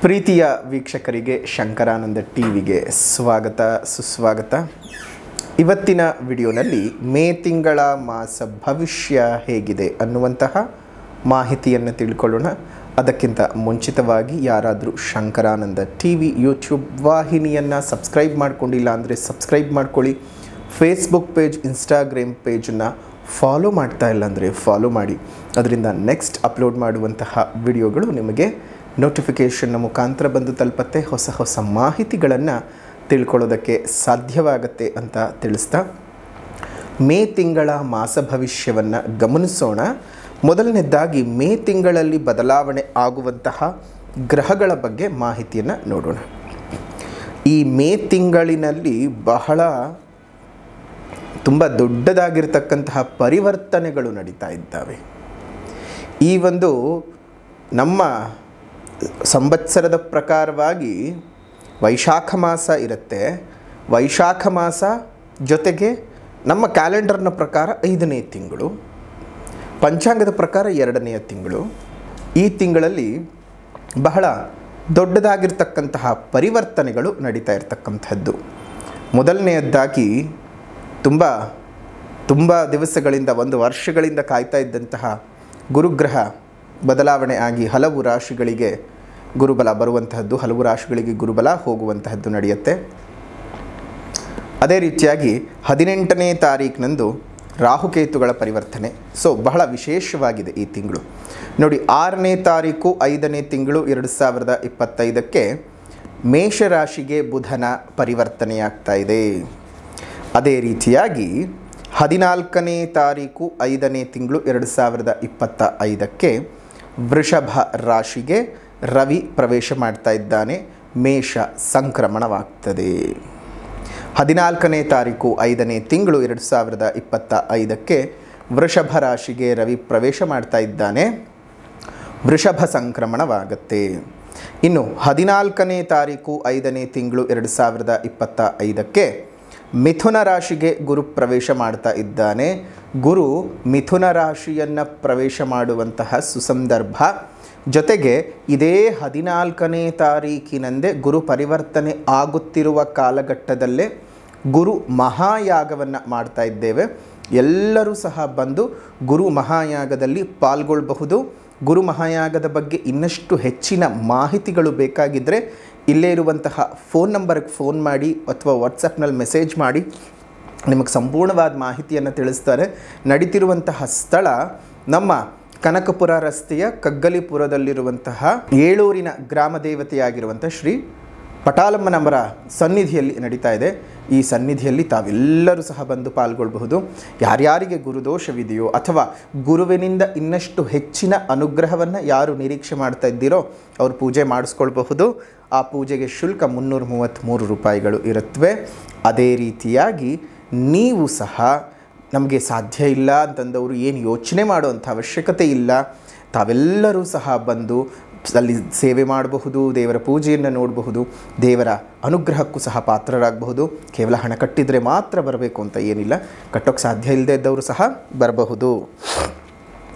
ಪ್ರೀತಿಯ ವೀಕ್ಷಕರಿಗೆ ಶಂಕರಾನಂದ ಟಿವಿಗೆ ಸ್ವಾಗತ ಸುಸ್ವಾಗತ. ಇವತ್ತಿನ ವಿಡಿಯೋನಲ್ಲಿ ಮೇ ತಿಂಗಳ ಮಾಸ ಭವಿಷ್ಯ ಹೇಗಿದೆ ಅನ್ನುವಂತಹ ಮಾಹಿತಿಯನ್ನು ತಿಳ್ಕೊಳ್ಳೋಣ. ಅದಕ್ಕಿಂತ ಮುಂಚಿತವಾಗಿ ಯಾರಾದರೂ ಶಂಕರಾನಂದ ಟಿವಿ ಯೂಟ್ಯೂಬ್ ವಾಹಿನಿಯನ್ನು ಸಬ್ಸ್ಕ್ರೈಬ್ ಮಾಡ್ಕೊಂಡಿಲ್ಲ ಅಂದರೆ ಸಬ್ಸ್ಕ್ರೈಬ್ ಮಾಡ್ಕೊಳ್ಳಿ. ಫೇಸ್ಬುಕ್ ಪೇಜ್, ಇನ್ಸ್ಟಾಗ್ರಾಮ್ ಪೇಜನ್ನು ಫಾಲೋ ಮಾಡ್ತಾ ಇಲ್ಲ ಅಂದರೆ ಫಾಲೋ ಮಾಡಿ. ಅದರಿಂದ ನೆಕ್ಸ್ಟ್ ಅಪ್ಲೋಡ್ ಮಾಡುವಂತಹ ವಿಡಿಯೋಗಳು ನಿಮಗೆ ನೋಟಿಫಿಕೇಷನ್ನ ಮುಖಾಂತರ ಬಂದು ತಲುಪತ್ತೆ. ಹೊಸ ಹೊಸ ಮಾಹಿತಿಗಳನ್ನು ತಿಳ್ಕೊಳ್ಳೋದಕ್ಕೆ ಸಾಧ್ಯವಾಗತ್ತೆ ಅಂತ ತಿಳಿಸ್ತಾ ಮೇ ತಿಂಗಳ ಮಾಸ ಭವಿಷ್ಯವನ್ನು ಗಮನಿಸೋಣ. ಮೊದಲನೇದಾಗಿ ಮೇ ತಿಂಗಳಲ್ಲಿ ಬದಲಾವಣೆ ಆಗುವಂತಹ ಗ್ರಹಗಳ ಬಗ್ಗೆ ಮಾಹಿತಿಯನ್ನು ನೋಡೋಣ. ಈ ಮೇ ತಿಂಗಳಿನಲ್ಲಿ ಬಹಳ ತುಂಬ ದೊಡ್ಡದಾಗಿರ್ತಕ್ಕಂತಹ ಪರಿವರ್ತನೆಗಳು ನಡೀತಾ ಇದ್ದಾವೆ. ಈ ಒಂದು ನಮ್ಮ ಸಂವತ್ಸರದ ಪ್ರಕಾರವಾಗಿ ವೈಶಾಖ ಮಾಸ ಇರುತ್ತೆ. ವೈಶಾಖ ಮಾಸ ಜೊತೆಗೆ ನಮ್ಮ ಕ್ಯಾಲೆಂಡರ್ನ ಪ್ರಕಾರ 5ನೇ ತಿಂಗಳು, ಪಂಚಾಂಗದ ಪ್ರಕಾರ 2ನೇ ತಿಂಗಳು. ಈ ತಿಂಗಳಲ್ಲಿ ಬಹಳ ದೊಡ್ಡದಾಗಿರ್ತಕ್ಕಂತಹ ಪರಿವರ್ತನೆಗಳು ನಡೀತಾ ಇರತಕ್ಕಂಥದ್ದು. ಮೊದಲನೆಯದಾಗಿ ತುಂಬ ದಿವಸಗಳಿಂದ, ಒಂದು ವರ್ಷಗಳಿಂದ ಕಾಯ್ತಾ ಇದ್ದಂತಹ ಗುರುಗ್ರಹ ಬದಲಾವಣೆ ಆಗಿ ಹಲವು ರಾಶಿಗಳಿಗೆ ಗುರುಬಲ ಬರುವಂತಹದ್ದು, ಹಲವು ರಾಶಿಗಳಿಗೆ ಗುರುಬಲ ಹೋಗುವಂತಹದ್ದು ನಡೆಯುತ್ತೆ. ಅದೇ ರೀತಿಯಾಗಿ 18ನೇ ತಾರೀಕಿನಂದು ರಾಹುಕೇತುಗಳ ಪರಿವರ್ತನೆ. ಬಹಳ ವಿಶೇಷವಾಗಿದೆ ಈ ತಿಂಗಳು. ನೋಡಿ, 6ನೇ ತಾರೀಕು 5ನೇ ತಿಂಗಳು 2025ಕ್ಕೆ ಮೇಷರಾಶಿಗೆ ಬುಧನ ಪರಿವರ್ತನೆಯಾಗ್ತಾ ಇದೆ. ಅದೇ ರೀತಿಯಾಗಿ 14ನೇ ತಾರೀಕು 5ನೇ ತಿಂಗಳು 2025ಕ್ಕೆ ವೃಷಭ ರಾಶಿಗೆ ರವಿ ಪ್ರವೇಶ ಮಾಡ್ತಾ ಇದ್ದಾನೆ. ಮೇಷ ಸಂಕ್ರಮಣವಾಗ್ತದೆ. 14ನೇ ತಾರೀಕು 5ನೇ ತಿಂಗಳು 2025ಕ್ಕೆ ವೃಷಭ ರಾಶಿಗೆ ರವಿ ಪ್ರವೇಶ ಮಾಡ್ತಾ ಇದ್ದಾನೆ. ವೃಷಭ ಸಂಕ್ರಮಣವಾಗುತ್ತೆ. ಇನ್ನು 14ನೇ ತಾರೀಕು 5ನೇ ತಿಂಗಳು 2025ಕ್ಕೆ ಮಿಥುನ ರಾಶಿಗೆ ಗುರು ಪ್ರವೇಶ ಮಾಡ್ತಾ ಇದ್ದಾನೆ. ಗುರು ಮಿಥುನ ರಾಶಿಯನ್ನು ಪ್ರವೇಶ ಮಾಡುವಂತಹ ಸುಸಂದರ್ಭ. ಜೊತೆಗೆ ಇದೇ 14ನೇ ತಾರೀಕಿನಂದೇ ಗುರು ಪರಿವರ್ತನೆ ಆಗುತ್ತಿರುವ ಕಾಲಘಟ್ಟದಲ್ಲೇ ಗುರು ಮಹಾಯಾಗವನ್ನು ಮಾಡ್ತಾ ಇದ್ದೇವೆ. ಎಲ್ಲರೂ ಸಹ ಬಂದು ಗುರು ಮಹಾಯಾಗದಲ್ಲಿ ಪಾಲ್ಗೊಳ್ಳಬಹುದು. ಗುರು ಮಹಾಯಾಗದ ಬಗ್ಗೆ ಇನ್ನಷ್ಟು ಹೆಚ್ಚಿನ ಮಾಹಿತಿಗಳು ಬೇಕಾಗಿದ್ದರೆ ಇಲ್ಲೇ ಇರುವಂತಹ ಫೋನ್ ನಂಬರ್ಗೆ ಫೋನ್ ಮಾಡಿ ಅಥವಾ ವಾಟ್ಸಪ್ನಲ್ಲಿ ಮೆಸೇಜ್ ಮಾಡಿ, ನಿಮಗೆ ಸಂಪೂರ್ಣವಾದ ಮಾಹಿತಿಯನ್ನು ತಿಳಿಸ್ತಾರೆ. ನಡೀತಿರುವಂತಹ ಸ್ಥಳ ನಮ್ಮ ಕನಕಪುರ ರಸ್ತೆಯ ಕಗ್ಗಲಿಪುರದಲ್ಲಿರುವಂತಹ ಏಳೂರಿನ ಗ್ರಾಮ ದೇವತೆಯಾಗಿರುವಂಥ ಶ್ರೀ ಪಟಾಲಮ್ಮನವರ ಸನ್ನಿಧಿಯಲ್ಲಿ ನಡೀತಾ ಇದೆ. ಈ ಸನ್ನಿಧಿಯಲ್ಲಿ ತಾವೆಲ್ಲರೂ ಸಹ ಬಂದು ಪಾಲ್ಗೊಳ್ಳಬಹುದು. ಯಾರ್ಯಾರಿಗೆ ಗುರುದೋಷವಿದೆಯೋ ಅಥವಾ ಗುರುವಿನಿಂದ ಇನ್ನಷ್ಟು ಹೆಚ್ಚಿನ ಅನುಗ್ರಹವನ್ನು ಯಾರು ನಿರೀಕ್ಷೆ ಮಾಡ್ತಾ ಇದ್ದೀರೋ ಅವರು ಪೂಜೆ ಮಾಡಿಸ್ಕೊಳ್ಬಹುದು. ಆ ಪೂಜೆಗೆ ಶುಲ್ಕ 333 ರೂಪಾಯಿಗಳು ಇರುತ್ತವೆ. ಅದೇ ರೀತಿಯಾಗಿ ನೀವು ಸಹ ನಮಗೆ ಸಾಧ್ಯ ಇಲ್ಲ ಅಂತಂದವರು ಏನು ಯೋಚನೆ ಮಾಡುವಂಥ ಅವಶ್ಯಕತೆ ಇಲ್ಲ. ತಾವೆಲ್ಲರೂ ಸಹ ಬಂದು ಅಲ್ಲಿ ಸೇವೆ ಮಾಡಬಹುದು, ದೇವರ ಪೂಜೆಯನ್ನು ನೋಡಬಹುದು, ದೇವರ ಅನುಗ್ರಹಕ್ಕೂ ಸಹ ಪಾತ್ರರಾಗಬಹುದು. ಕೇವಲ ಹಣ ಕಟ್ಟಿದರೆ ಮಾತ್ರ ಬರಬೇಕು ಅಂತ ಏನಿಲ್ಲ, ಕಟ್ಟೋಕ್ಕೆ ಸಾಧ್ಯ ಇಲ್ಲದೆ ಇದ್ದವರು ಸಹ ಬರಬಹುದು.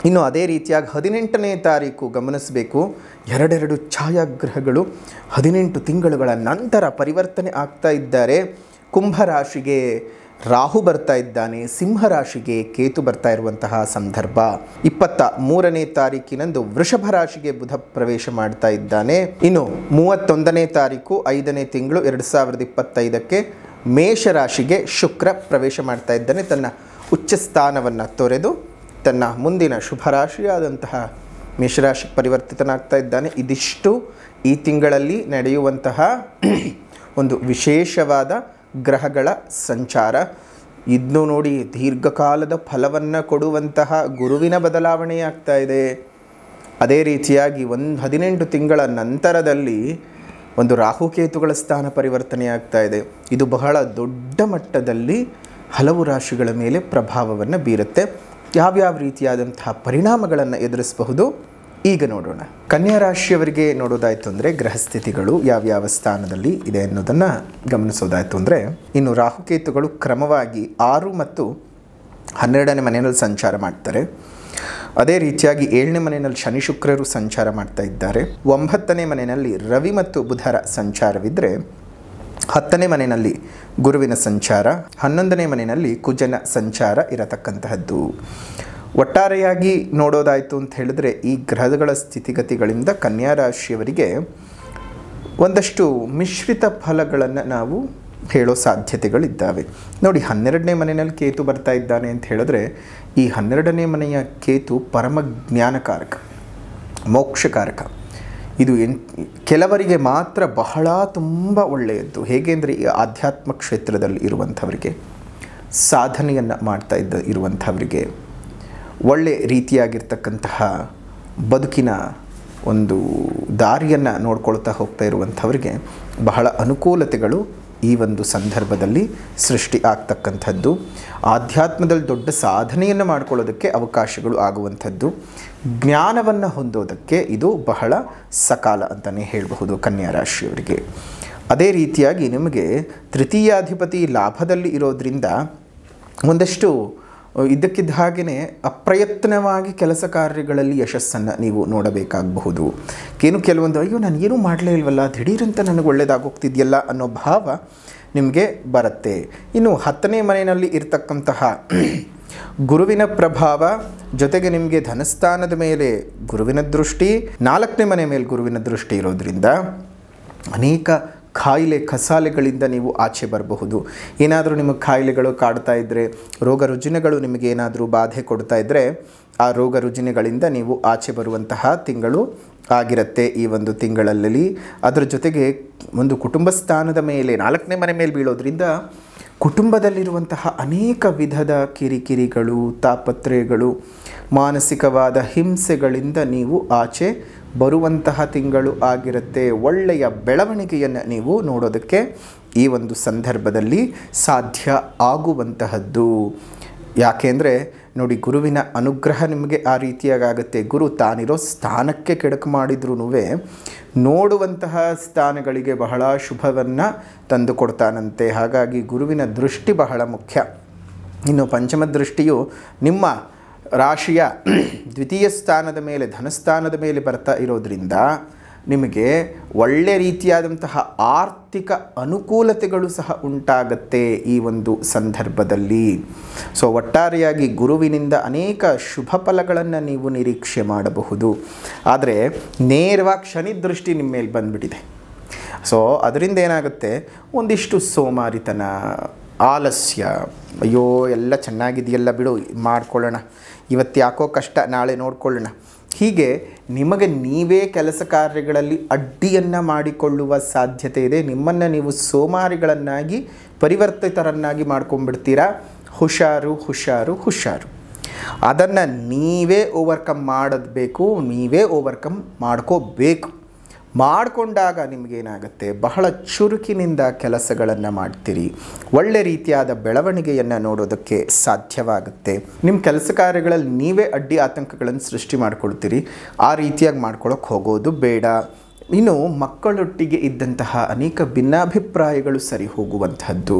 ಇನ್ನು ಅದೇ ರೀತಿಯಾಗಿ 18ನೇ ತಾರೀಕು ಗಮನಿಸಬೇಕು. ಎರಡೆರಡು ಛಾಯಾಗ್ರಹಗಳು 18 ತಿಂಗಳುಗಳ ನಂತರ ಪರಿವರ್ತನೆ ಆಗ್ತಾ ಇದ್ದಾರೆ. ಕುಂಭರಾಶಿಗೆ ರಾಹು ಬರ್ತಾ ಇದ್ದಾನೆ, ಸಿಂಹರಾಶಿಗೆ ಕೇತು ಬರ್ತಾ ಇರುವಂತಹ ಸಂದರ್ಭ. 23ನೇ ತಾರೀಕಿನಂದು ವೃಷಭ ರಾಶಿಗೆ ಬುಧ ಪ್ರವೇಶ ಮಾಡ್ತಾ ಇದ್ದಾನೆ. ಇನ್ನು 31ನೇ ತಾರೀಕು 5ನೇ ತಿಂಗಳು 2025ಕ್ಕೆ ಮೇಷರಾಶಿಗೆ ಶುಕ್ರ ಪ್ರವೇಶ ಮಾಡ್ತಾ ಇದ್ದಾನೆ. ತನ್ನ ಉಚ್ಚ ಸ್ಥಾನವನ್ನು ತೊರೆದು ತನ್ನ ಮುಂದಿನ ಶುಭ ರಾಶಿಯಾದಂತಹ ಮೇಷರಾಶಿ ಪರಿವರ್ತಿತನಾಗ್ತಾ ಇದ್ದಾನೆ. ಇದಿಷ್ಟು ಈ ತಿಂಗಳಲ್ಲಿ ನಡೆಯುವಂತಹ ಒಂದು ವಿಶೇಷವಾದ ಗ್ರಹಗಳ ಸಂಚಾರ. ಇನ್ನು ನೋಡಿ, ದೀರ್ಘಕಾಲದ ಫಲವನ್ನು ಕೊಡುವಂತಹ ಗುರುವಿನ ಬದಲಾವಣೆಯಾಗ್ತಾ ಇದೆ. ಅದೇ ರೀತಿಯಾಗಿ 18 ತಿಂಗಳ ನಂತರದಲ್ಲಿ ಒಂದು ರಾಹುಕೇತುಗಳ ಸ್ಥಾನ ಪರಿವರ್ತನೆಯಾಗ್ತಾ ಇದೆ. ಇದು ಬಹಳ ದೊಡ್ಡ ಮಟ್ಟದಲ್ಲಿ ಹಲವು ರಾಶಿಗಳ ಮೇಲೆ ಪ್ರಭಾವವನ್ನು ಬೀರುತ್ತೆ. ಯಾವ್ಯಾವ ರೀತಿಯಾದಂತಹ ಪರಿಣಾಮಗಳನ್ನು ಎದುರಿಸಬಹುದು ಈಗ ನೋಡೋಣ. ಕನ್ಯಾ ರಾಶಿಯವರಿಗೆ ನೋಡೋದಾಯಿತು ಅಂದರೆ ಗ್ರಹಸ್ಥಿತಿಗಳು ಯಾವ್ಯಾವ ಸ್ಥಾನದಲ್ಲಿ ಇದೆ ಅನ್ನೋದನ್ನು ಗಮನಿಸೋದಾಯಿತು ಅಂದರೆ, ಇನ್ನು ರಾಹುಕೇತುಗಳು ಕ್ರಮವಾಗಿ 6 ಮತ್ತು 12ನೇ ಮನೆಯಲ್ಲಿ ಸಂಚಾರ ಮಾಡ್ತಾರೆ. ಅದೇ ರೀತಿಯಾಗಿ 7ನೇ ಮನೆಯಲ್ಲಿ ಶನಿ ಶುಕ್ರರು ಸಂಚಾರ ಮಾಡ್ತಾ ಇದ್ದಾರೆ. 9ನೇ ಮನೆಯಲ್ಲಿ ರವಿ ಮತ್ತು ಬುಧರ ಸಂಚಾರವಿದ್ದರೆ 10ನೇ ಮನೆಯಲ್ಲಿ ಗುರುವಿನ ಸಂಚಾರ, 11ನೇ ಮನೆಯಲ್ಲಿ ಕುಜನ ಸಂಚಾರ ಇರತಕ್ಕಂತಹದ್ದು. ಒಟ್ಟಾರೆಯಾಗಿ ನೋಡೋದಾಯಿತು ಅಂತ ಹೇಳಿದ್ರೆ ಈ ಗ್ರಹಗಳ ಸ್ಥಿತಿಗತಿಗಳಿಂದ ಕನ್ಯಾ ರಾಶಿಯವರಿಗೆ ಒಂದಷ್ಟು ಮಿಶ್ರಿತ ಫಲಗಳನ್ನು ನಾವು ಹೇಳೋ ಸಾಧ್ಯತೆಗಳಿದ್ದಾವೆ. ನೋಡಿ, 12ನೇ ಮನೆಯಲ್ಲಿ ಕೇತು ಬರ್ತಾ ಇದ್ದಾನೆ ಅಂತ ಹೇಳಿದ್ರೆ ಈ 12ನೇ ಮನೆಯ ಕೇತು ಪರಮ ಜ್ಞಾನಕಾರಕ, ಮೋಕ್ಷಕಾರಕ. ಇದು ಕೆಲವರಿಗೆ ಮಾತ್ರ ಬಹಳ ತುಂಬ ಒಳ್ಳೆಯದ್ದು. ಹೇಗೆ ಅಂದರೆ ಈ ಆಧ್ಯಾತ್ಮ ಕ್ಷೇತ್ರದಲ್ಲಿ ಇರುವಂಥವರಿಗೆ, ಸಾಧನೆಯನ್ನು ಮಾಡ್ತಾ ಇರುವಂಥವರಿಗೆ, ಒಳ್ಳೆ ರೀತಿಯಾಗಿರ್ತಕ್ಕಂತಹ ಬದುಕಿನ ಒಂದು ದಾರಿಯನ್ನು ನೋಡ್ಕೊಳ್ತಾ ಹೋಗ್ತಾ ಇರುವಂಥವರಿಗೆ ಬಹಳ ಅನುಕೂಲತೆಗಳು ಈ ಒಂದು ಸಂದರ್ಭದಲ್ಲಿ ಸೃಷ್ಟಿ ಆಗ್ತಕ್ಕಂಥದ್ದು. ಆಧ್ಯಾತ್ಮದಲ್ಲಿ ದೊಡ್ಡ ಸಾಧನೆಯನ್ನು ಮಾಡ್ಕೊಳ್ಳೋದಕ್ಕೆ ಅವಕಾಶಗಳು ಆಗುವಂಥದ್ದು. ಜ್ಞಾನವನ್ನು ಹೊಂದೋದಕ್ಕೆ ಇದು ಬಹಳ ಸಕಾಲ ಅಂತಲೇ ಹೇಳಬಹುದು ಕನ್ಯಾ ರಾಶಿಯವರಿಗೆ. ಅದೇ ರೀತಿಯಾಗಿ ನಿಮಗೆ ತೃತೀಯಾಧಿಪತಿ ಲಾಭದಲ್ಲಿ ಇರೋದರಿಂದ ಒಂದಷ್ಟು ಇದ್ದಕ್ಕಿದ್ದ ಹಾಗೆಯೇ ಅಪ್ರಯತ್ನವಾಗಿ ಕೆಲಸ ಕಾರ್ಯಗಳಲ್ಲಿ ಯಶಸ್ಸನ್ನು ನೀವು ನೋಡಬೇಕಾಗಬಹುದು. ಕೆಲವೊಂದು ಅಯ್ಯೋ ನಾನು ಏನೂ ಮಾಡಲೇ ಇಲ್ವಲ್ಲ, ದಿಢೀರಂತ ನನಗೆ ಒಳ್ಳೆಯದಾಗೋಗ್ತಿದೆಯಲ್ಲ ಅನ್ನೋ ಭಾವ ನಿಮಗೆ ಬರುತ್ತೆ. ಇನ್ನು 10ನೇ ಮನೆಯಲ್ಲಿ ಇರ್ತಕ್ಕಂತಹ ಗುರುವಿನ ಪ್ರಭಾವ ಜೊತೆಗೆ ನಿಮಗೆ ಧನಸ್ಥಾನದ ಮೇಲೆ ಗುರುವಿನ ದೃಷ್ಟಿ, 4ನೇ ಮನೆ ಮೇಲೆ ಗುರುವಿನ ದೃಷ್ಟಿ ಇರೋದ್ರಿಂದ ಅನೇಕ ಕಾಯಿಲೆ ಕಸಾಲೆಗಳಿಂದ ನೀವು ಆಚೆ ಬರಬಹುದು. ಏನಾದರೂ ನಿಮಗೆ ಕಾಯಿಲೆಗಳು ಕಾಡ್ತಾ ಇದ್ದರೆ, ರೋಗ ರುಜಿನಗಳು ನಿಮಗೆ ಏನಾದರೂ ಬಾಧೆ ಕೊಡ್ತಾ ಇದ್ದರೆ ಆ ರೋಗ ರುಜಿನಗಳಿಂದ ನೀವು ಆಚೆ ಬರುವಂತಹ ತಿಂಗಳು ಆಗಿರುತ್ತೆ ಈ ಒಂದು ತಿಂಗಳಲ್ಲಿ. ಅದರ ಜೊತೆಗೆ ಒಂದು ಕುಟುಂಬ ಸ್ಥಾನದ ಮೇಲೆ 4ನೇ ಮನೆ ಮೇಲೆ ಬೀಳೋದ್ರಿಂದ ಕುಟುಂಬದಲ್ಲಿರುವಂತಹ ಅನೇಕ ವಿಧದ ಕಿರಿಕಿರಿಗಳು, ತಾಪತ್ರಯಗಳು, ಮಾನಸಿಕವಾದ ಹಿಂಸೆಗಳಿಂದ ನೀವು ಆಚೆ ಬರುವಂತಹ ತಿಂಗಳು ಆಗಿರುತ್ತೆ. ಒಳ್ಳೆಯ ಬೆಳವಣಿಗೆಯನ್ನು ನೀವು ನೋಡೋದಕ್ಕೆ ಈ ಒಂದು ಸಂದರ್ಭದಲ್ಲಿ ಸಾಧ್ಯ ಆಗುವಂತಹದ್ದು. ಯಾಕೆಂದರೆ ನೋಡಿ, ಗುರುವಿನ ಅನುಗ್ರಹ ನಿಮಗೆ ಆ ರೀತಿಯಾಗುತ್ತೆ. ಗುರು ತಾನಿರೋ ಸ್ಥಾನಕ್ಕೆ ಕೆಡಕು ಮಾಡಿದ್ರೂ ನೋಡುವಂತಹ ಸ್ಥಾನಗಳಿಗೆ ಬಹಳ ಶುಭವನ್ನು ತಂದು ಕೊಡ್ತಾನಂತೆ. ಹಾಗಾಗಿ ಗುರುವಿನ ದೃಷ್ಟಿ ಬಹಳ ಮುಖ್ಯ. ಇನ್ನು ಪಂಚಮ ದೃಷ್ಟಿಯು ನಿಮ್ಮ ರಾಶಿಯ ದ್ವಿತೀಯ ಸ್ಥಾನದ ಮೇಲೆ, ಧನಸ್ಥಾನದ ಮೇಲೆ ಬರ್ತಾ ಇರೋದ್ರಿಂದ ನಿಮಗೆ ಒಳ್ಳೆ ರೀತಿಯಾದಂತಹ ಆರ್ಥಿಕ ಅನುಕೂಲತೆಗಳು ಸಹ ಉಂಟಾಗತ್ತೆ ಈ ಒಂದು ಸಂದರ್ಭದಲ್ಲಿ. ಸೊ ಒಟ್ಟಾರೆಯಾಗಿ ಗುರುವಿನಿಂದ ಅನೇಕ ಶುಭ ಫಲಗಳನ್ನು ನೀವು ನಿರೀಕ್ಷೆ ಮಾಡಬಹುದು. ಆದರೆ ನೇರವಾಗಿ ಶನಿ ದೃಷ್ಟಿ ನಿಮ್ಮ ಮೇಲೆ ಬಂದುಬಿಟ್ಟಿದೆ. ಸೊ ಅದರಿಂದ ಏನಾಗುತ್ತೆ, ಒಂದಿಷ್ಟು ಸೋಮಾರಿತನ, ಆಲಸ್ಯ, ಅಯ್ಯೋ ಎಲ್ಲ ಚೆನ್ನಾಗಿದೆಯಲ್ಲ ಬಿಡು ಮಾಡ್ಕೊಳ್ಳೋಣ, ಇವತ್ತು ಯಾಕೋ ಕಷ್ಟ ನಾಳೆ ನೋಡ್ಕೊಳ್ಳೋಣ, ಹೀಗೆ ನಿಮಗೆ ನೀವೇ ಕೆಲಸ ಕಾರ್ಯಗಳಲ್ಲಿ ಅಡ್ಡಿಯನ್ನು ಮಾಡಿಕೊಳ್ಳುವ ಸಾಧ್ಯತೆ ಇದೆ. ನಿಮ್ಮನ್ನು ನೀವು ಸೋಮಾರಿಗಳನ್ನಾಗಿ ಪರಿವರ್ತಿತರನ್ನಾಗಿ ಮಾಡ್ಕೊಂಡ್ಬಿಡ್ತೀರಾ. ಹುಷಾರು ಹುಷಾರು ಹುಷಾರು. ಅದನ್ನು ನೀವೇ ಓವರ್ಕಮ್ ಮಾಡಬೇಕು, ನೀವೇ ಓವರ್ಕಮ್ ಮಾಡ್ಕೋಬೇಕು. ಮಾಡಿಕೊಂಡಾಗ ನಿಮಗೇನಾಗುತ್ತೆ, ಬಹಳ ಚುರುಕಿನಿಂದ ಕೆಲಸಗಳನ್ನು ಮಾಡ್ತೀರಿ, ಒಳ್ಳೆ ರೀತಿಯಾದ ಬೆಳವಣಿಗೆಯನ್ನು ನೋಡೋದಕ್ಕೆ ಸಾಧ್ಯವಾಗುತ್ತೆ. ನಿಮ್ಮ ಕೆಲಸ ಕಾರ್ಯಗಳಲ್ಲಿ ನೀವೇ ಅಡ್ಡಿ ಆತಂಕಗಳನ್ನು ಸೃಷ್ಟಿ ಮಾಡ್ಕೊಳ್ತೀರಿ. ಆ ರೀತಿಯಾಗಿ ಮಾಡ್ಕೊಳ್ಳೋಕೆ ಹೋಗೋದು ಬೇಡ. ಇನ್ನು ಮಕ್ಕಳೊಟ್ಟಿಗೆ ಇದ್ದಂತಹ ಅನೇಕ ಭಿನ್ನಾಭಿಪ್ರಾಯಗಳು ಸರಿ ಹೋಗುವಂಥದ್ದು,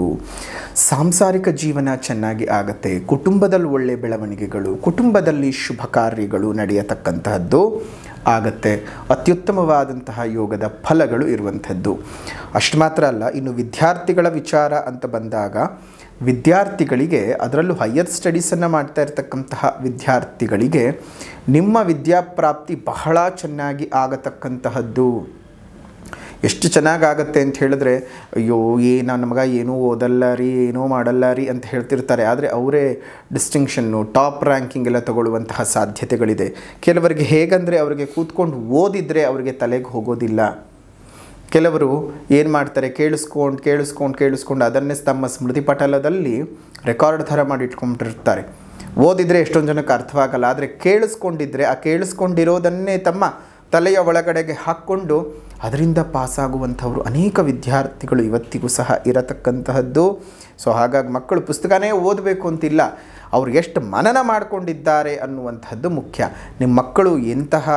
ಸಾಂಸಾರಿಕ ಜೀವನ ಚೆನ್ನಾಗಿ ಆಗುತ್ತೆ, ಕುಟುಂಬದಲ್ಲಿ ಒಳ್ಳೆಯ ಬೆಳವಣಿಗೆಗಳು, ಕುಟುಂಬದಲ್ಲಿ ಶುಭ ಕಾರ್ಯಗಳು ನಡೆಯತಕ್ಕಂತಹದ್ದು ಆಗತ್ತೆ. ಅತ್ಯುತ್ತಮವಾದಂತಹ ಯೋಗದ ಫಲಗಳು ಇರುವಂಥದ್ದು. ಅಷ್ಟು ಮಾತ್ರ ಅಲ್ಲ, ಇನ್ನು ವಿದ್ಯಾರ್ಥಿಗಳ ವಿಚಾರ ಅಂತ ಬಂದಾಗ ವಿದ್ಯಾರ್ಥಿಗಳಿಗೆ, ಅದರಲ್ಲೂ ಹೈಯರ್ ಸ್ಟಡೀಸನ್ನು ಮಾಡ್ತಾ ಇರ್ತಕ್ಕಂತಹ ವಿದ್ಯಾರ್ಥಿಗಳಿಗೆ ನಿಮ್ಮ ವಿದ್ಯಾಪ್ರಾಪ್ತಿ ಬಹಳ ಚೆನ್ನಾಗಿ ಆಗತಕ್ಕಂತಹದ್ದು. ಎಷ್ಟು ಚೆನ್ನಾಗಾಗತ್ತೆ ಅಂತ ಹೇಳಿದ್ರೆ, ಅಯ್ಯೋ ನನ್ನ ಮಗ ಏನೂ ಓದಲ್ಲ ರೀ, ಏನೂ ಮಾಡಲ್ಲ ರೀ ಅಂತ ಹೇಳ್ತಿರ್ತಾರೆ. ಆದರೆ ಅವರೇ ಡಿಸ್ಟಿಂಕ್ಷನ್ನು, ಟಾಪ್ ರ್ಯಾಂಕಿಂಗ್ ಎಲ್ಲ ತಗೊಳ್ಳುವಂತಹ ಸಾಧ್ಯತೆಗಳಿದೆ. ಕೆಲವರಿಗೆ ಹೇಗಂದರೆ, ಅವರಿಗೆ ಕೂತ್ಕೊಂಡು ಓದಿದರೆ ಅವರಿಗೆ ತಲೆಗೆ ಹೋಗೋದಿಲ್ಲ. ಕೆಲವರು ಏನು ಮಾಡ್ತಾರೆ, ಕೇಳಿಸ್ಕೊಂಡು ಅದನ್ನೇ ತಮ್ಮ ಸ್ಮೃತಿ ಪಟಲದಲ್ಲಿ ರೆಕಾರ್ಡ್ ಥರ ಮಾಡಿ ಇಟ್ಕೊಂಡಿರ್ತಾರೆ. ಓದಿದರೆ ಎಷ್ಟೊಂದು ಜನಕ್ಕೆ ಅರ್ಥವಾಗಲ್ಲ. ಆದರೆ ಕೇಳಿಸ್ಕೊಂಡಿದ್ರೆ ಆ ಕೇಳಿಸ್ಕೊಂಡಿರೋದನ್ನೇ ತಮ್ಮ ತಲೆಯ ಒಳಗಡೆಗೆ ಹಾಕ್ಕೊಂಡು ಅದರಿಂದ ಪಾಸಾಗುವಂಥವರು ಅನೇಕ ವಿದ್ಯಾರ್ಥಿಗಳು ಇವತ್ತಿಗೂ ಸಹ ಇರತಕ್ಕಂತಹದ್ದು. ಸೊ ಹಾಗಾಗಿ ಮಕ್ಕಳು ಪುಸ್ತಕನೇ ಓದಬೇಕು ಅಂತಿಲ್ಲ, ಅವ್ರು ಎಷ್ಟು ಮನನ ಮಾಡಿಕೊಂಡಿದ್ದಾರೆ ಅನ್ನುವಂಥದ್ದು ಮುಖ್ಯ. ನಿಮ್ಮ ಮಕ್ಕಳು ಎಂತಹ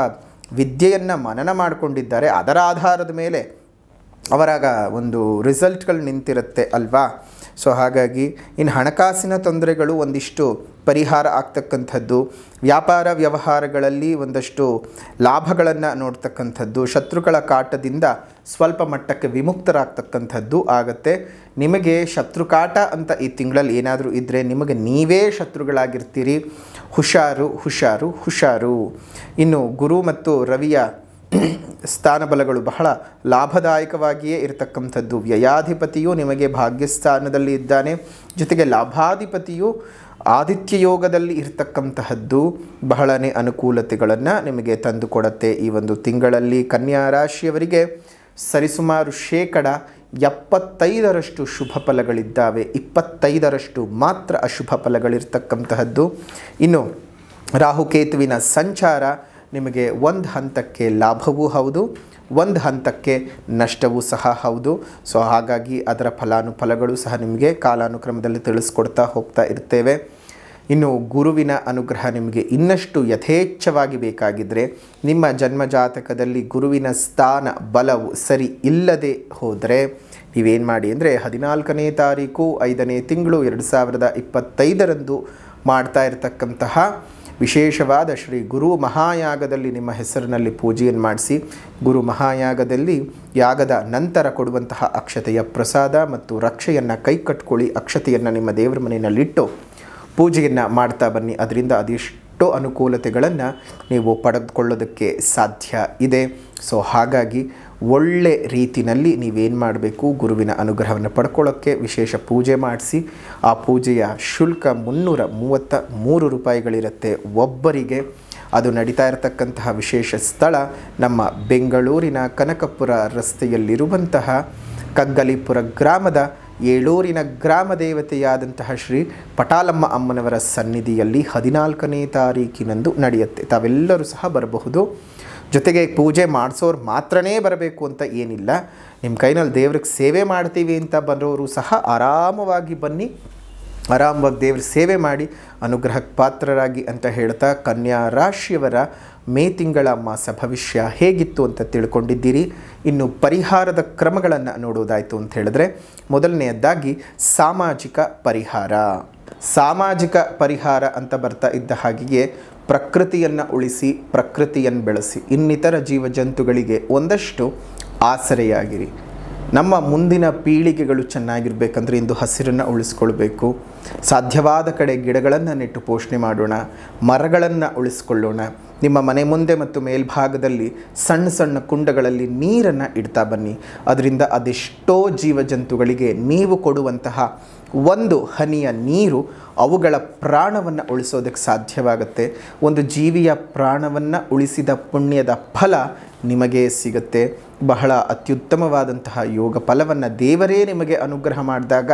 ವಿದ್ಯೆಯನ್ನು ಮನನ ಮಾಡಿಕೊಂಡಿದ್ದಾರೆ ಅದರ ಆಧಾರದ ಮೇಲೆ ಅವರಾಗ ಒಂದು ರಿಸಲ್ಟ್ಗಳು ನಿಂತಿರುತ್ತೆ ಅಲ್ವಾ. ಸೊ ಹಾಗಾಗಿ ಇನ್ನು ಹಣಕಾಸಿನ ತೊಂದರೆಗಳು ಒಂದಿಷ್ಟು ಪರಿಹಾರ ಆಗ್ತಕ್ಕಂಥದ್ದು, ವ್ಯಾಪಾರ ವ್ಯವಹಾರಗಳಲ್ಲಿ ಒಂದಷ್ಟು ಲಾಭಗಳನ್ನು ನೋಡ್ತಕ್ಕಂಥದ್ದು, ಶತ್ರುಗಳ ಕಾಟದಿಂದ ಸ್ವಲ್ಪ ಮಟ್ಟಕ್ಕೆ ವಿಮುಕ್ತರಾಗ್ತಕ್ಕಂಥದ್ದು ಆಗುತ್ತೆ. ನಿಮಗೆ ಶತ್ರುಕಾಟ ಅಂತ ಈ ತಿಂಗಳಲ್ಲಿ ಏನಾದರೂ ಇದ್ದರೆ ನಿಮಗೆ ನೀವೇ ಶತ್ರುಗಳಾಗಿರ್ತೀರಿ. ಹುಷಾರು ಹುಷಾರು ಹುಷಾರು. ಇನ್ನು ಗುರು ಮತ್ತು ರವಿಯ ಸ್ಥಾನಬಲಗಳು ಬಹಳ ಲಾಭದಾಯಕವಾಗಿಯೇ ಇರತಕ್ಕಂಥದ್ದು. ವ್ಯಯಾಧಿಪತಿಯು ನಿಮಗೆ ಭಾಗ್ಯಸ್ಥಾನದಲ್ಲಿ ಇದ್ದಾನೆ, ಜೊತೆಗೆ ಲಾಭಾಧಿಪತಿಯು ಆದಿತ್ಯ ಯೋಗದಲ್ಲಿ ಇರತಕ್ಕಂತಹದ್ದು ಬಹಳನೇ ಅನುಕೂಲತೆಗಳನ್ನು ನಿಮಗೆ ತಂದುಕೊಡುತ್ತೆ. ಈ ಒಂದು ತಿಂಗಳಲ್ಲಿ ಕನ್ಯಾ ರಾಶಿಯವರಿಗೆ ಸರಿಸುಮಾರು 75% ಶುಭ ಫಲಗಳಿದ್ದಾವೆ, 25% ಮಾತ್ರ ಅಶುಭ ಫಲಗಳಿರ್ತಕ್ಕಂತಹದ್ದು. ಇನ್ನು ರಾಹುಕೇತುವಿನ ಸಂಚಾರ ನಿಮಗೆ ಒಂದು ಹಂತಕ್ಕೆ ಲಾಭವೂ ಹೌದು, ಒಂದು ಹಂತಕ್ಕೆ ನಷ್ಟವೂ ಸಹ ಹೌದು. ಸೊ ಹಾಗಾಗಿ ಅದರ ಫಲಾನುಫಲಗಳು ಸಹ ನಿಮಗೆ ಕಾಲಾನುಕ್ರಮದಲ್ಲಿ ತಿಳಿಸ್ಕೊಡ್ತಾ ಹೋಗ್ತಾ ಇರ್ತೇವೆ. ಇನ್ನು ಗುರುವಿನ ಅನುಗ್ರಹ ನಿಮಗೆ ಇನ್ನಷ್ಟು ಯಥೇಚ್ಛವಾಗಿ ಬೇಕಾಗಿದ್ದರೆ, ನಿಮ್ಮ ಜನ್ಮಜಾತಕದಲ್ಲಿ ಗುರುವಿನ ಸ್ಥಾನ ಬಲವು ಸರಿ ಇಲ್ಲದೆ ಹೋದರೆ ನೀವೇನು ಮಾಡಿ ಅಂದರೆ 14ನೇ ತಾರೀಕು 5ನೇ ತಿಂಗಳು 2025 ಮಾಡ್ತಾ ಇರತಕ್ಕಂತಹ ವಿಶೇಷವಾದ ಶ್ರೀ ಗುರು ಮಹಾಯಾಗದಲ್ಲಿ ನಿಮ್ಮ ಹೆಸರಿನಲ್ಲಿ ಪೂಜೆಯನ್ನು ಮಾಡಿಸಿ, ಗುರು ಮಹಾಯಾಗದಲ್ಲಿ ಯಾಗದ ನಂತರ ಕೊಡುವಂತಹ ಅಕ್ಷತೆಯ ಪ್ರಸಾದ ಮತ್ತು ರಕ್ಷೆಯನ್ನು ಕೈ ಕಟ್ಕೊಳ್ಳಿ. ಅಕ್ಷತೆಯನ್ನು ನಿಮ್ಮ ದೇವರ ಮನೆಯಲ್ಲಿಟ್ಟು ಪೂಜೆಯನ್ನು ಮಾಡ್ತಾ ಬನ್ನಿ. ಅದರಿಂದ ಅದೆಷ್ಟೋ ಅನುಕೂಲತೆಗಳನ್ನು ನೀವು ಪಡೆದುಕೊಳ್ಳೋದಕ್ಕೆ ಸಾಧ್ಯ ಇದೆ. ಸೊ ಹಾಗಾಗಿ ಒಳ್ಳೆ ರೀತಿಯಲ್ಲಿ ನೀವೇನು ಮಾಡಬೇಕು, ಗುರುವಿನ ಅನುಗ್ರಹವನ್ನು ಪಡ್ಕೊಳ್ಳೋಕ್ಕೆ ವಿಶೇಷ ಪೂಜೆ ಮಾಡಿಸಿ. ಆ ಪೂಜೆಯ ಶುಲ್ಕ 333 ರೂಪಾಯಿಗಳಿರುತ್ತೆ ಒಬ್ಬರಿಗೆ. ಅದು ನಡೀತಾ ಇರತಕ್ಕಂತಹ ವಿಶೇಷ ಸ್ಥಳ ನಮ್ಮ ಬೆಂಗಳೂರಿನ ಕನಕಪುರ ರಸ್ತೆಯಲ್ಲಿರುವಂತಹ ಕಗ್ಗಲಿಪುರ ಗ್ರಾಮದ ಏಳೂರಿನ ಗ್ರಾಮ ದೇವತೆಯಾದಂತಹ ಶ್ರೀ ಪಟಾಲಮ್ಮ ಅಮ್ಮನವರ ಸನ್ನಿಧಿಯಲ್ಲಿ 14ನೇ ತಾರೀಕಿನಂದು ನಡೆಯುತ್ತೆ. ತಾವೆಲ್ಲರೂ ಸಹ ಬರಬಹುದು. ಜೊತೆಗೆ ಪೂಜೆ ಮಾಡಿಸೋರು ಮಾತ್ರನೇ ಬರಬೇಕು ಅಂತ ಏನಿಲ್ಲ, ನಿಮ್ಮ ಕೈನಲ್ಲಿ ದೇವ್ರಿಗೆ ಸೇವೆ ಮಾಡ್ತೀವಿ ಅಂತ ಬರೋರು ಸಹ ಆರಾಮವಾಗಿ ಬನ್ನಿ, ಆರಾಮವಾಗಿ ದೇವ್ರ ಸೇವೆ ಮಾಡಿ ಅನುಗ್ರಹಕ್ಕೆ ಪಾತ್ರರಾಗಿ ಅಂತ ಹೇಳ್ತಾ, ಕನ್ಯಾ ರಾಶಿಯವರ ಮೇ ತಿಂಗಳ ಮಾಸ ಭವಿಷ್ಯ ಹೇಗಿತ್ತು ಅಂತ ತಿಳ್ಕೊಂಡಿದ್ದೀರಿ. ಇನ್ನು ಪರಿಹಾರದ ಕ್ರಮಗಳನ್ನು ನೋಡೋದಾಯಿತು ಅಂತ ಹೇಳಿದ್ರೆ, ಮೊದಲನೆಯದಾಗಿ ಸಾಮಾಜಿಕ ಪರಿಹಾರ. ಸಾಮಾಜಿಕ ಪರಿಹಾರ ಅಂತ ಬರ್ತಾ ಇದ್ದ ಹಾಗೆಯೇ ಪ್ರಕೃತಿಯನ್ನು ಉಳಿಸಿ, ಪ್ರಕೃತಿಯನ್ನು ಬೆಳೆಸಿ, ಇನ್ನಿತರ ಜೀವಜಂತುಗಳಿಗೆ ಒಂದಷ್ಟು ಆಸರೆಯಾಗಿರಿ. ನಮ್ಮ ಮುಂದಿನ ಪೀಳಿಗೆಗಳು ಚೆನ್ನಾಗಿರಬೇಕಂದ್ರೆ ಇಂದು ಹಸಿರನ್ನು ಉಳಿಸ್ಕೊಳ್ಬೇಕು. ಸಾಧ್ಯವಾದ ಕಡೆ ಗಿಡಗಳನ್ನು ನೆಟ್ಟು ಪೋಷಣೆ ಮಾಡೋಣ, ಮರಗಳನ್ನು ಉಳಿಸ್ಕೊಳ್ಳೋಣ. ನಿಮ್ಮ ಮನೆ ಮುಂದೆ ಮತ್ತು ಮೇಲ್ಭಾಗದಲ್ಲಿ ಸಣ್ಣ ಸಣ್ಣ ಕುಂಡಗಳಲ್ಲಿ ನೀರನ್ನು ಇಡ್ತಾ ಬನ್ನಿ. ಅದರಿಂದ ಅದೆಷ್ಟೋ ಜೀವಜಂತುಗಳಿಗೆ ನೀವು ಕೊಡುವಂತಹ ಒಂದು ಹನಿಯ ನೀರು ಅವುಗಳ ಪ್ರಾಣವನ್ನು ಉಳಿಸೋದಕ್ಕೆ ಸಾಧ್ಯವಾಗುತ್ತೆ. ಒಂದು ಜೀವಿಯ ಪ್ರಾಣವನ್ನು ಉಳಿಸಿದ ಪುಣ್ಯದ ಫಲ ನಿಮಗೆ ಸಿಗುತ್ತೆ. ಬಹಳ ಅತ್ಯುತ್ತಮವಾದಂತಹ ಯೋಗ ಫಲವನ್ನು ದೇವರೇ ನಿಮಗೆ ಅನುಗ್ರಹ ಮಾಡಿದಾಗ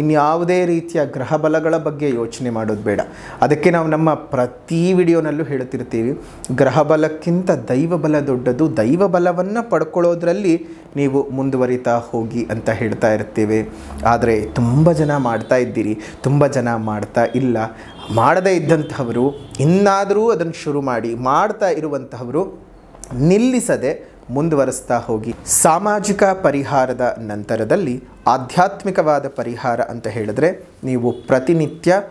ಇನ್ಯಾವುದೇ ರೀತಿಯ ಗ್ರಹ ಬಲಗಳ ಬಗ್ಗೆ ಯೋಚನೆ ಮಾಡೋದು ಬೇಡ. ಅದಕ್ಕೆ ನಾವು ನಮ್ಮ ಪ್ರತಿ ವಿಡಿಯೋನಲ್ಲೂ ಹೇಳ್ತಿರ್ತೀವಿ, ಗ್ರಹ ಬಲಕ್ಕಿಂತ ದೈವ ಬಲ ದೊಡ್ಡದು, ದೈವ ಬಲವನ್ನು ಪಡ್ಕೊಳ್ಳೋದ್ರಲ್ಲಿ ನೀವು ಮುಂದುವರಿತಾ ಹೋಗಿ ಅಂತ ಹೇಳ್ತಾ ಇರ್ತೀವಿ. ಆದರೆ ತುಂಬ ಜನ ಮಾಡ್ತಾ ಇದ್ದೀರಿ, ತುಂಬ ಜನ ಮಾಡ್ತಾ ಇಲ್ಲ. ಮಾಡದೇ ಇದ್ದಂತಹವರು ಇನ್ನಾದರೂ ಅದನ್ನು ಶುರು ಮಾಡಿ, ಮಾಡ್ತಾ ಇರುವಂತಹವರು ನಿಲ್ಲಿಸದೆ ಮುಂದುವರಿಸ್ತಾ ಹೋಗಿ. ಸಾಮಾಜಿಕ ಪರಿಹಾರದ ನಂತರದಲ್ಲಿ ಆಧ್ಯಾತ್ಮಿಕವಾದ ಪರಿಹಾರ ಅಂತ ಹೇಳಿದ್ರೆ, ನೀವು ಪ್ರತಿನಿತ್ಯ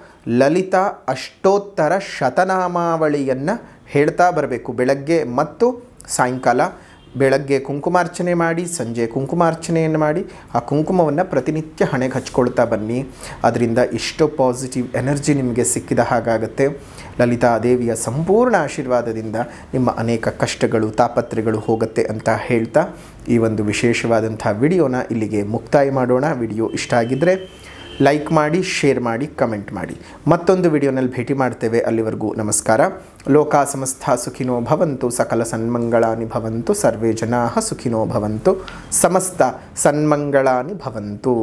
ಲಲಿತಾ ಅಷ್ಟೋತ್ತರ ಶತನಾಮಾವಳಿಯನ್ನು ಹೇಳ್ತಾ ಬರಬೇಕು. ಬೆಳಗ್ಗೆ ಮತ್ತು ಸಾಯಂಕಾಲ. ಬೆಳಗ್ಗೆ ಕುಂಕುಮಾರ್ಚನೆ ಮಾಡಿ, ಸಂಜೆ ಕುಂಕುಮಾರ್ಚನೆಯನ್ನು ಮಾಡಿ, ಆ ಕುಂಕುಮವನ್ನು ಪ್ರತಿನಿತ್ಯ ಹಣೆಗೆ ಹಚ್ಕೊಳ್ತಾ ಬನ್ನಿ. ಅದರಿಂದ ಇಷ್ಟೋ ಪಾಸಿಟಿವ್ ಎನರ್ಜಿ ನಿಮಗೆ ಸಿಕ್ಕಿದ ಹಾಗಾಗುತ್ತೆ. ಲಲಿತಾ ದೇವಿಯ ಸಂಪೂರ್ಣ ಆಶೀರ್ವಾದದಿಂದ ನಿಮ್ಮ ಅನೇಕ ಕಷ್ಟಗಳು, ತಾಪತ್ರೆಗಳು ಹೋಗುತ್ತೆ ಅಂತ ಹೇಳ್ತಾ ಈ ಒಂದು ವಿಶೇಷವಾದಂಥ ವಿಡಿಯೋನ ಇಲ್ಲಿಗೆ ಮುಕ್ತಾಯ ಮಾಡೋಣ. ವಿಡಿಯೋ ಇಷ್ಟ ಆಗಿದ್ದರೆ ಲೈಕ್ ಮಾಡಿ, ಶೇರ್ ಮಾಡಿ, ಕಮೆಂಟ್ ಮಾಡಿ. ಮತ್ತೊಂದು ವಿಡಿಯೋನಲ್ಲಿ ಭೇಟಿ ಮಾಡ್ತೇವೆ. ಅಲ್ಲಿವರೆಗೂ ನಮಸ್ಕಾರ. ಲೋಕಾ ಸಮಸ್ತ ಸುಖಿನೋ ಭವಂತು, ಸಕಲ ಸನ್ಮಂಗಳಾನಿ ಭವಂತು, ಸರ್ವೇ ಜನಾಃ ಸುಖಿನೋ ಭವಂತು, ಸಮಸ್ತ ಸನ್ಮಂಗಳಾನಿ ಭವಂತು.